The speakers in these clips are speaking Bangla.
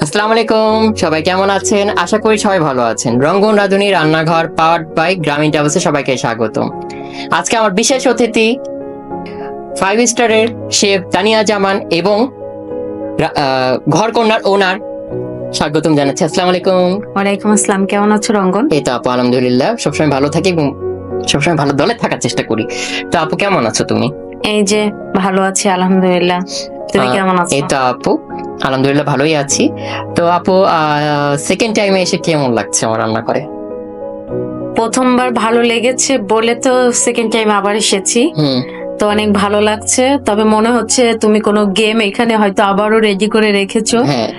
আসসালামু আলাইকুম, সবাই কেমন আছেন? আশা করি সবাই ভালো আছেন। রঙ্গন রাঁধুনি রান্নাঘর পাওয়ার্ড বাই গ্রামীণ ট্রাভেলসে সবাইকে স্বাগতম। আজকে আমার বিশেষ অতিথি 5 স্টারের শেফ তানিয়া জামান এবং ঘর কন্যার ওনার স্বাগতম জানাচ্ছি। আসসালামু আলাইকুম। ওয়ালাইকুম আসসালাম, কেমন আছো রঙ্গন? এই তো আপু, আলহামদুলিল্লাহ, সবসময় ভালো থাকি এবং সবসময় ভালো দলে থাকার চেষ্টা করি। তো আপু, কেমন আছো তুমি? এই যে ভালো আছি আলহামদুলিল্লাহ। তুমি কেমন আছো? এই তো আপু, আলহামদুলিল্লাহ ভালোই আছি। তো আপু, সেকেন্ড টাইমে এসে কেমন লাগছে আমার রান্না করে? প্রথমবার ভালো লেগেছে বলে তো সেকেন্ড টাইম আবার এসেছি। তো অনেক ভালো লাগছে, তবে মনে হচ্ছে তুমি কোনো গেম এখানে হয়তো আবারও রেডি করে রেখেছো। হ্যাঁ,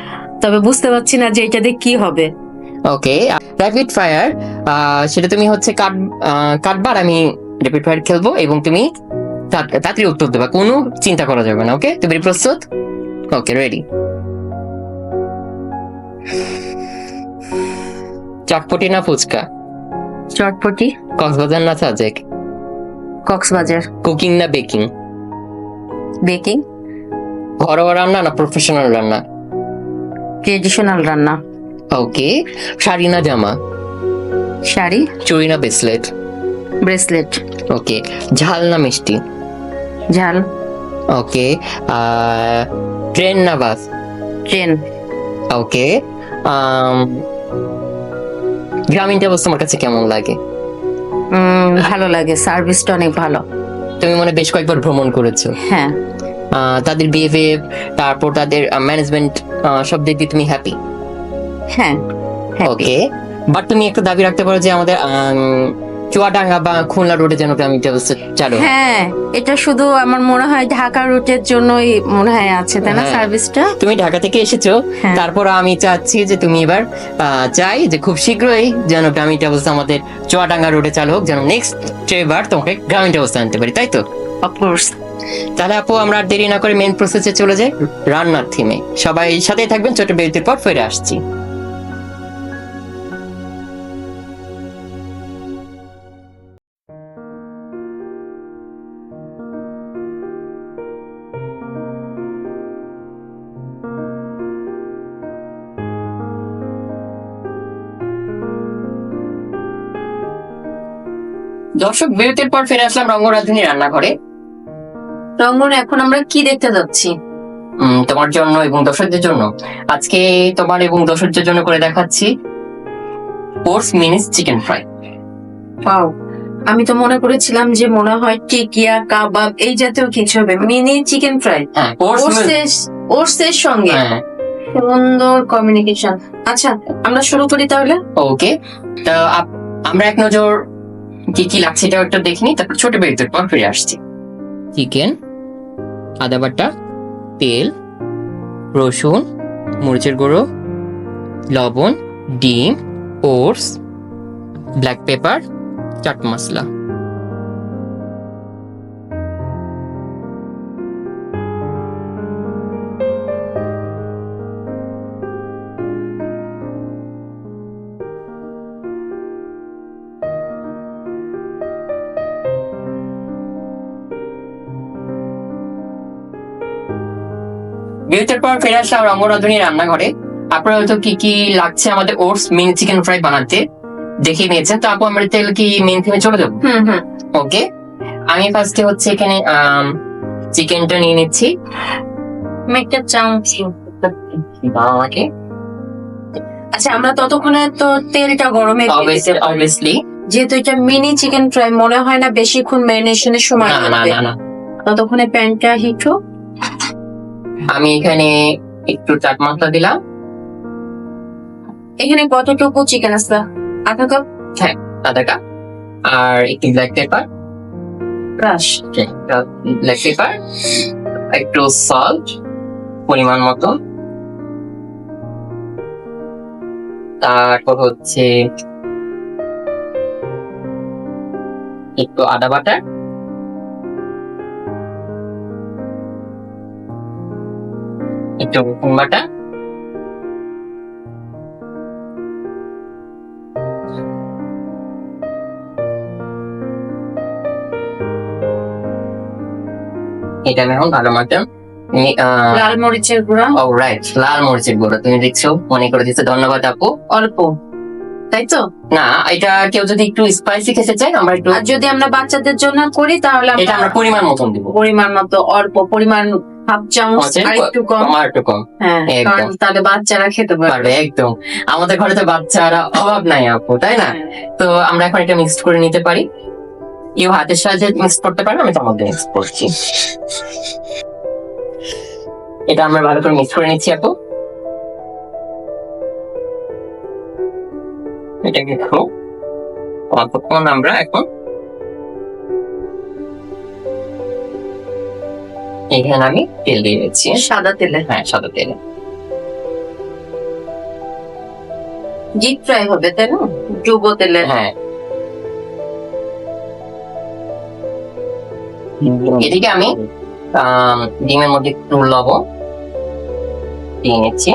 তবে বুঝতে পারছি না যে এটাতে কি হবে। ওকে। র্যাপিড ফায়ার, সেটা তুমি হচ্ছে কাটবার, আমি র্যাপিড ফায়ার খেলবো এবং তুমি তাড়াতাড়ি উত্তর দেবা, কোনো চিন্তা করা যাবে না। ওকে, তুমি প্রস্তুত? ওকে, রেডি। চটপটি না ফুচকা? চটপটি। কক্সবাজার না সাজেক? কক্সবাজার। কুকিং না বেকিং? বেকিং। ঘরোয়া রান্না না প্রফেশনাল রান্না? ট্রেডিশনাল রান্না। ওকে। শাড়ি না জামা? শাড়ি। চুড়ি না ব্রেসলেট? ব্রেসলেট। ওকে। ঝাল না মিষ্টি? ঝাল। ওকে। ট্রেন না বাস? ট্রেন। ওকে। গ্রামীণ ট্রাভেলস তোমার কাছে কেমন লাগে? ভালো লাগে, সার্ভিসটা অনেক ভালো। তুমি মানে বেশ কয়েকবার ভ্রমণ করেছো। হ্যাঁ। তাদের বিহেভিয়ার, তারপর তাদের ম্যানেজমেন্ট, সব দিক দিয়ে তুমি হ্যাপি? হ্যাঁ। ওকে। বাট তুমি একটা দাবি রাখতে পারো যে আমাদের চুয়াডাঙ্গা বা খুলনা রোডে যেন গ্রামীণ ট্রাভেলস চালু হয়। হ্যাঁ, এটা শুধু আমার মনে হয় ঢাকা রুটের জন্যই মনে হয় আছে, তাই না? হ্যাঁ। সার্ভিসটা। তুমি ঢাকা থেকে এসেছো, হ্যাঁ। তারপর আমি চাচ্ছি যে তুমি এবার চাই যে খুব শীঘ্রই যেন গ্রামীণ ট্রাভেলস আমাদের চুয়াডাঙ্গা রোডে চালু হোক, যেন নেক্সট এবার তোমাকে গ্রামীণ ট্রাভেলস আনতে পারি, তাই তো? অফকোর্স। তাহলে আপু, আমরা আর দেরি না করে মেন প্রসেসে চলে যাই, রান্নার থিমে। সবাই সাথেই থাকবেন, ছোট বিরতির পর ফিরে আসছি। দর্শক, বিরতির পর ফিরে আসলাম রঙ্গরাধুনী রান্নাঘরে। রঙ্গন, এখন আমরা কি দেখতে যাচ্ছি? তোমার জন্য এবং দর্শকদের জন্য আজকে, তোমার এবং দর্শকদের জন্য করে দেখাচ্ছি পোর্স মিনিস চিকেন ফ্রাই। ওয়াও, আমি তো মনে করেছিলাম যে মনে হয় টিকিয়া কাবাব এই জাতীয় কিছু হবে। Mini chicken fry. হ্যাঁ, ওটসের সঙ্গে হ্যাঁ। সুন্দর কমিউনিকেশন। আচ্ছা, আমরা শুরু করি তাহলে। ওকে। তো আমরা এক নজর কি কি লাগছে এটা একটা দেখিনি, তারপর ছোট বিরতির পর ফিরে আসছি। চিকেন, আদা বাটা, তেল, রসুন, মরিচের গুঁড়ো, লবণ, ডিম, oats, black pepper, chaat masala. বিরতির পর ফিরে আসলাম রঙ্গরাধুনী রান্নাঘরে। আপনারা হয়তো কি কি লাগছে আমাদের ওটস মিনি চিকেন ফ্রাই বানাতে দেখে নিয়েছেন। তো আপু, আমরা তাহলে কি মেন থিমে চলে যাবো? ওকে। আমি ফার্স্টে হচ্ছে এখানে চিকেনটা নিয়ে নিচ্ছি। একটা চামচ। আমাকে আচ্ছা, আমরা ততক্ষণে তো তেলটা গরমে অবভিয়াসলি, যেহেতু এটা মিনি চিকেন ফ্রাই, মনে হয় না বেশিক্ষণ ম্যারিনেশনের সময় না না লাগবে। না না। ততক্ষণে প্যানটা হিট হোক। আমি এখানে একটু চাট মশলা দিলাম। এখানে কতটুকু চিকেন আছে? আধা কাপ। হ্যাঁ, আধা কাপ। আর একটু black pepper crush. Black pepper, একটু সল্ট পরিমাণ মতো, তারপর হচ্ছে একটু আদা বাটা, একটু রসুন বাটা, এটা আমি এখন ভালো মতো লাল মরিচের গুঁড়া। ও রাইট, লাল মরিচের গুঁড়া তুমি দেখছো, মনে করে দিচ্ছ, ধন্যবাদ আপু। অল্প, তাই তো? না, এটা কেউ যদি একটু স্পাইসি খেতে চায় আমরা একটু, আর যদি আমরা বাচ্চাদের জন্য করি তাহলে এটা আমরা পরিমাণ মতন দিব, পরিমাণ মতো অল্প পরিমাণ, হাফ চামচ, আর একটু কম। আর একটু কম, হ্যাঁ, একদম। কারণ তাহলে বাচ্চারা খেতে পারবে। পারবে একদম। আমাদের ঘরে তো বাচ্চারা অভাব নাই আপু, তাই না? তো আমরা এখন এটা মিক্সড করে নিতে পারি। কেউ হাতের সাহায্যে মিক্স করতে পারে, আমি তার মধ্যে মিক্স করছি। এটা আমরা ভালো করে মিক্স করে নিচ্ছি আপু। এটাকে একটু অল্পক্ষণ আমরা এখন এখানে আমি তেল দিয়ে দিচ্ছি, সাদা তেলে। হ্যাঁ, সাদা তেলে। ডিপ ফ্রাই হবে, তাই না? ডুবো তেলে। হ্যাঁ, এদিকে আমি ডিমের মধ্যে একটু লবণ দিয়ে নিচ্ছি।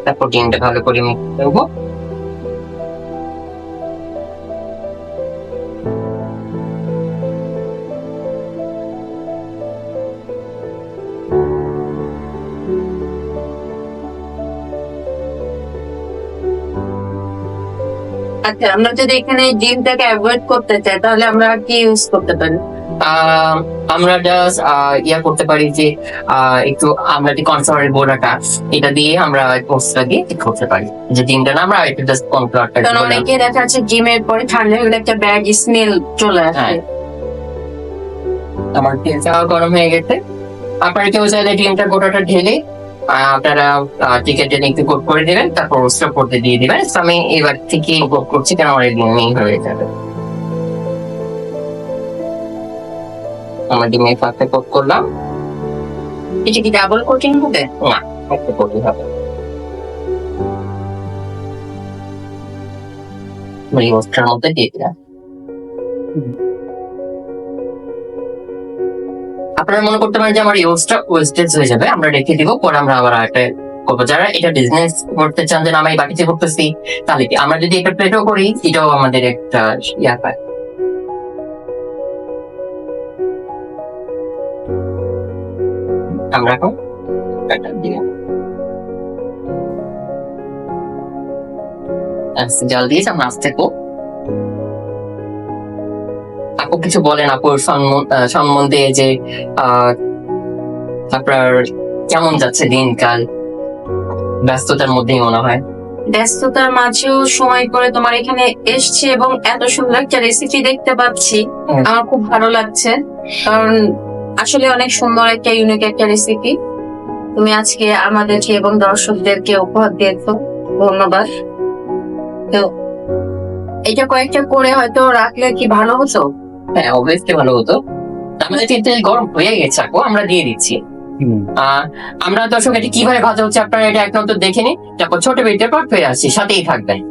তারপর ডিমটা ভালো করে মিক্স করবো। আচ্ছা, আমরা যদি এখানে ডিমটাকে অ্যাভয়েড করতে চাই তাহলে আমরা কি ইউজ করতে পারি? আমরা জাস্ট ইয়া করতে পারি যে একটু আমরা যে কর্নফ্লাওয়ারের বোড়াটা, এটা দিয়ে আমরা পোস্টটা দিয়ে ঠিক করতে পারি, যে ডিমটা না আমরা একটু জাস্ট কর্নফ্লাওয়ারটা। কারণ অনেকে দেখা যাচ্ছে ডিমের পরে ঠান্ডা হয়ে গেলে একটা ব্যাড স্মেল চলে আসে। আমার তেলটা গরম হয়ে গেছে। আপনারা কেউ চাইলে ডিমটা গোটাটা ঢেলে আপনারা চিকেন টেনে একটু কোট করে দিবেন, তারপর রোস্টটা করতে দিয়ে দিবেন। আমি এবার থেকে কোট করছি, কারণ আমার ডিম হয়ে যাবে। আমার ডিমের পাতে কোট করলাম। এটা কি ডাবল কোটিং হবে? না, একটা কোটিং হবে। রোস্টার মধ্যে দিয়ে দিলাম। আপনারা মনে করতে পারেন যে আমার রোস্টটা ওয়েস্টেজ হয়ে যাবে, আমরা রেখে দিব, পরে আমরা আবার একটা করবো। যারা এটা বিজনেস করতে চান যে আমি বাকিতে করতেছি, তাহলে কি আমরা যদি একটা প্লেটও করি, এটাও আমাদের একটা ইয়া পায়। আমরা এখন জল দিয়েছি, আমরা আস্তে কো। আপু কিছু বলেন আপুর সম্বন্ধে, যে আপনার কেমন যাচ্ছে দিনকাল? ব্যস্ততার মধ্যেই মনে হয়। ব্যস্ততার মাঝেও সময় করে তোমার এখানে এসছি এবং এত সুন্দর একটা রেসিপি দেখতে পাচ্ছি, আমার খুব ভালো লাগছে। কারণ আসলে অনেক সুন্দর একটা ইউনিক একটা রেসিপি তুমি আজকে আমাদেরকে এবং দর্শকদেরকে উপহার দিয়েছো, ধন্যবাদ। তো এটা কয়েকটা করে হয়তো রাখলে কি ভালো হতো? হ্যাঁ, অবভিয়াসলি ভালো হতো। আমাদের তেল গরম হয়ে গেছে আপু, আমরা দিয়ে দিচ্ছি। আমরা দর্শক এটা কিভাবে ভাজা হচ্ছে আপনারা এটা এক নজর দেখে নিন, তারপর ছোট ভিডিওর পর ফিরে আসছি, সাথেই থাকবেন।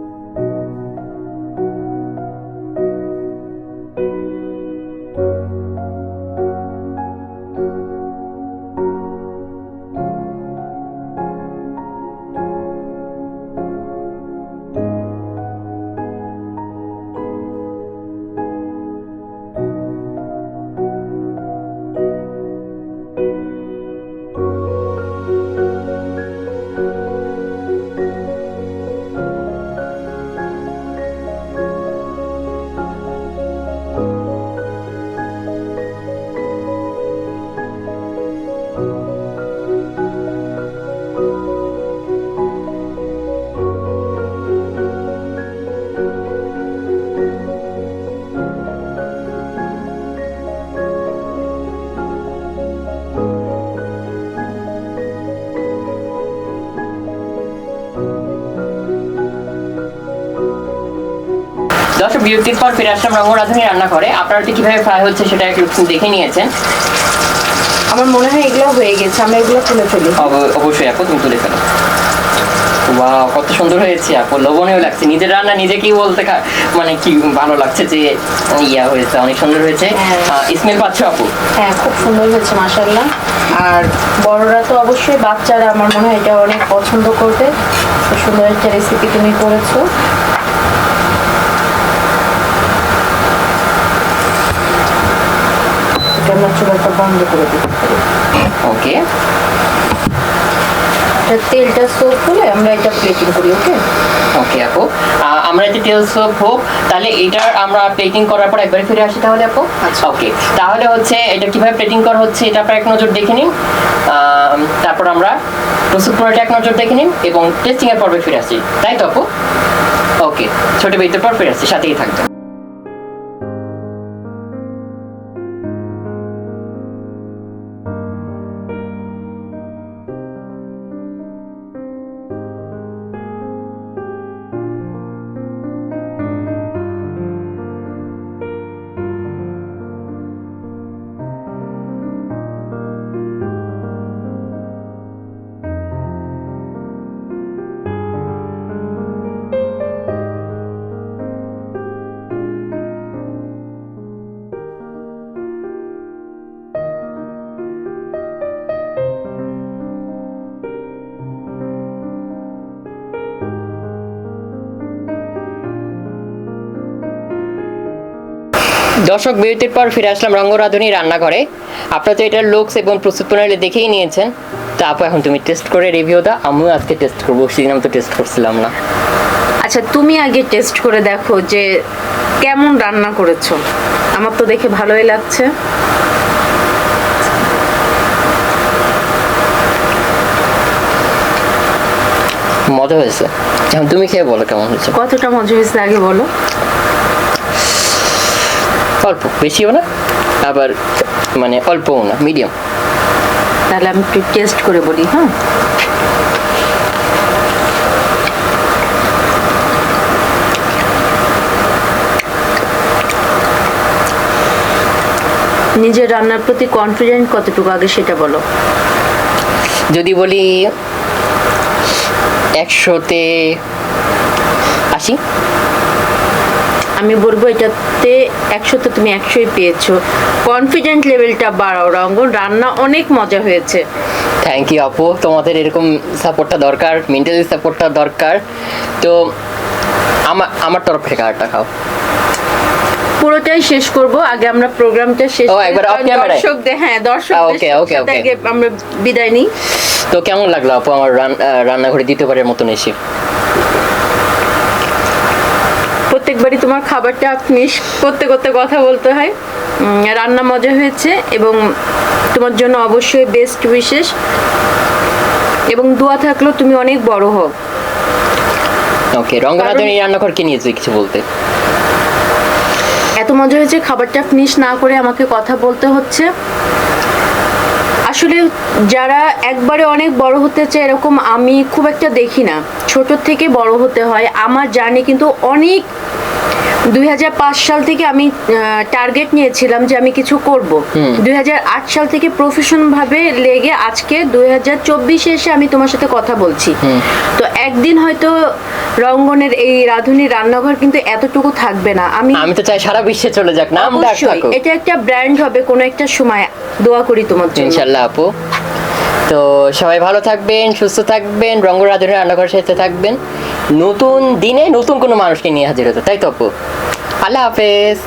দর্শক বিরতির পর ফিরে আসলাম রঙ্গরাধুনী রান্না করে। আপনারা কিভাবে ফ্রাই হচ্ছে সেটা একটু দেখে নিয়েছেন। আমার মনে হয় এগুলো হয়ে গেছে, আমরা এগুলো তুলে ফেলি। অবশ্যই আপু, তুমি তুলে ফেলো। ওয়াও, কত সুন্দর হয়েছে আপু, লোভনীয় লাগছে। নিজের রান্না নিজেকেই বলতে মানে কি ভালো লাগছে যে ইয়া হয়েছে, অনেক সুন্দর হয়েছে। স্মেল পাচ্ছ আপু? হ্যাঁ, খুব সুন্দর হয়েছে মাশাআল্লাহ। আর বড়রা তো অবশ্যই, বাচ্চারা আমার মনে হয় এটা অনেক পছন্দ করবে। সুন্দর একটা রেসিপি তুমি করেছো। আমরা চুলাটা বন্ধ করে দিতে পারি। ওকে, তেলটা সোক হলে আমরা এটা প্লেটিং করি। ওকে ওকে আপু, আমরা যদি তেল সোপ হোক তাহলে এটার আমরা প্লেটিং করার পর একবার ফিরে আসি তাহলে আপু। আচ্ছা। ওকে, তাহলে হচ্ছে এটা কিভাবে প্লেটিং করা হচ্ছে এটা আপনার এক নজর দেখে নিন, তারপর আমরা প্রস্তুত করাটা এক নজর দেখে নিন এবং টেস্টিং এর পর্বে ফিরে আসি, তাই তো আপু? ওকে, ছোট বিরতির পর ফিরে আসছি, সাথেই থাকবেন। দর্শক, বিরতির পর ফিরে আসলাম রঙ্গরাধুনী রান্নাঘরে। আপনারা তো এটার লুকস এবং প্রস্তুত প্রণালী দেখেই নিয়েছেন, তো আপু এখন তুমি টেস্ট করে রিভিউ দাও। আমিও আজকে টেস্ট করবো, সেদিন আমি তো টেস্ট করছিলাম না। আচ্ছা, তুমি আগে টেস্ট করে দেখো যে কেমন রান্না করেছো। আমার তো দেখে ভালোই লাগছে। মজা হয়েছে, এখন তুমি খেয়ে বলো কেমন হয়েছে। কতটা মজা হয়েছে আগে বলো। অল্প, বেশিও না আবার মানে অল্পও না, মিডিয়াম। তাহলে আমি একটু টেস্ট করে বলি। হ্যাঁ, নিজের রান্নার প্রতি কনফিডেন্ট কতটুকু আগে সেটা বলো। যদি বলি 100-তে 80। আমি বলবো এটাতে 100-তে তুমি 100ই পেয়েছো। কনফিডেন্ট লেভেলটা বাড়াও রঙ্গন, রান্না অনেক মজা হয়েছে। থ্যাংক ইউ আপু, তোমাদের এরকম সাপোর্টটা দরকার, মেন্টালি সাপোর্টটা দরকার। তো আমার তরফ থেকে আরটা খাও। পুরোটাই শেষ করব, আগে আমরা প্রোগ্রামটা শেষ ও, একবার off camera? দর্শকদের, হ্যাঁ ওকে, ওকে, দর্শকদের ওকে। আগে আমরা বিদায় নিই। তো কেমন লাগলো আপু আমার রান্নাঘরে দ্বিতীয়বারের মতন এসে? প্রত্যেকবারই তোমার খাবারটা ফিনিশ করতে করতে কথা বলতে হয়। রান্না মজা হয়েছে এবং তোমার জন্য অবশ্যই বেস্ট উইশেস এবং দোয়া থাকলো তুমি অনেক বড় হও। ওকে, রঙ্গনাথনী রান্নাঘর কে নিয়েছে কিছু বলতে? এত মজা হয়েছে, খাবারটা ফিনিশ না করে আমাকে কথা বলতে হচ্ছে। আসলে যারা একবারে অনেক বড় হতে চায় এরকম আমি খুব একটা দেখি না, ছোট থেকে বড় হতে হয়। আমার জার্নি কিন্তু অনেক 2005 সাল থেকে আমি টার্গেট নিয়েছিলাম যে আমি কিছু করব। 2008 সাল থেকে প্রফেশন ভাবে লেগে আজকে 2024-এ এসে আমি তোমার সাথে কথা বলছি। তো একদিন হয়তো রঙ্গনের এই রাধুনী রান্নাঘর কিন্তু এতটুকু থাকবে না। আমি তো চাই সারা বিশ্বে চলে যাক, নাম ডাক থাকুক। এটা একটা ব্র্যান্ড হবে কোনো একটা সময়। দোয়া করি তোমার জন্য ইনশাআল্লাহ আপু। তো সবাই ভালো থাকবেন, সুস্থ থাকবেন, রঙ্গরাধুনী রান্নাঘরের সাথে থাকবেন। নতুন দিনে নতুন কোনো মানুষকে নিয়ে হাজির হতো, তাই তো আপু? আল্লাহ হাফেজ।